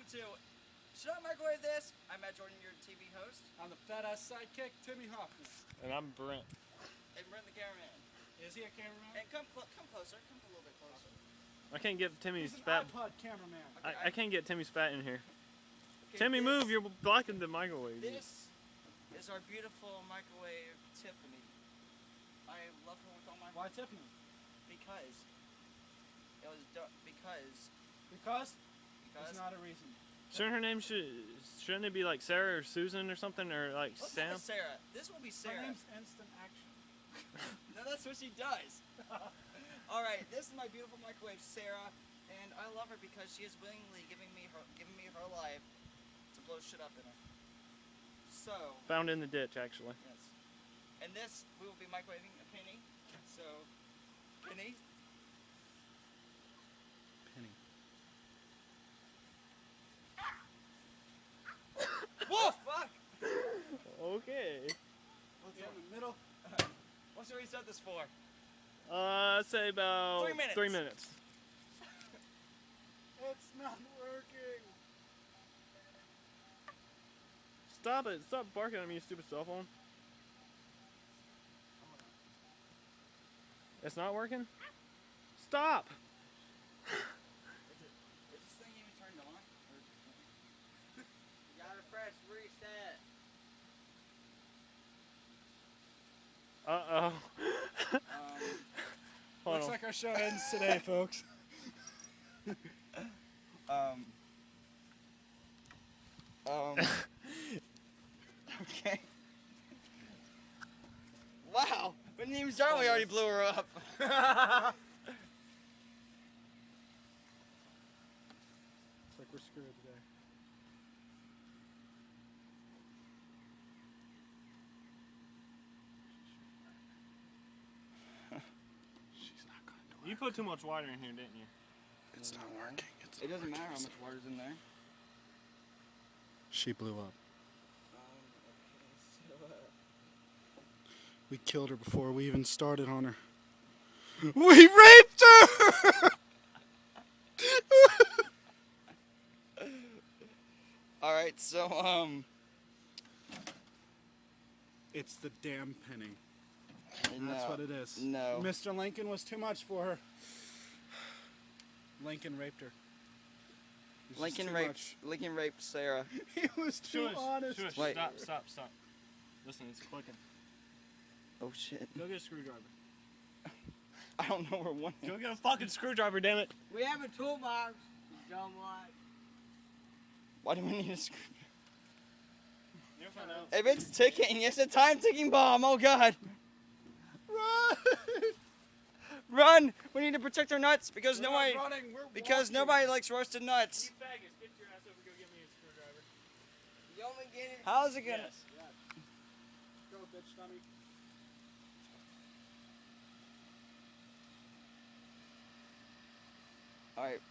to Should I Microwave This? I'm Matt Jordan, your TV host. I'm the Fatass Sidekick, Timmy Hoffner. And I'm Brent. And Brent the cameraman. Is he a cameraman? And come closer. Come a little bit closer. I can't get Timmy's He's an fat. iPod cameraman. Okay, I can't get Timmy's fat in here. Okay, Timmy, move! You're blocking the microwave. This is our beautiful microwave Tiffany. I love her with all my Why heart. Tiffany? Because it was because There's not a reason. Shouldn't her name shouldn't it be like Sarah or Susan or something, or like let's Sam? name it Sarah. This will be Her Sarah. name's Instant Action. No, that's what she does. All right, this is my beautiful microwave Sarah, and I love her because she is willingly giving me her life to blow shit up in her. So Found in the ditch, actually. yes, and this we will be microwaving a penny. So penny. Penny. Whoa! Fuck! Okay. What's In the middle. What should we set this for? I'd say about 3 minutes. 3 minutes. It's not working. Stop it! Stop barking at me, you stupid cell phone. It's not working? Stop! Is this thing even turned on? Or you gotta press reset. Uh-oh. Hold Looks on. like our show ends today, folks. Okay. Wow, we didn't even start. We already blew her up. Looks like we're screwed today. She's not gonna do it. You put too much water in here, didn't you? It's not working. It doesn't matter how much water's in there. She blew up. We killed her before we even started on her. We raped her! All right, so It's the damn penny. no, That's what it is. No. Mr. Lincoln was too much for her. Lincoln raped her. It was just too much. Lincoln raped Sarah. He was too honest. Shush, Wait. stop. Listen, it's clicking. Oh shit! Go get a screwdriver. I don't know where one. Go get a fucking screwdriver, damn it. We have a toolbox, you dumb lot. Why do we need a screw? You'll find out. If it's ticking, it's a time ticking bomb. Oh god! Run! Run! We need to protect our nuts because We're nobody not running, we're because walking. nobody likes roasted nuts. You faggots, get your ass over, go get me a screwdriver. You want me to get it? How's it gonna? Yes. Go, bitch, dummy. All right.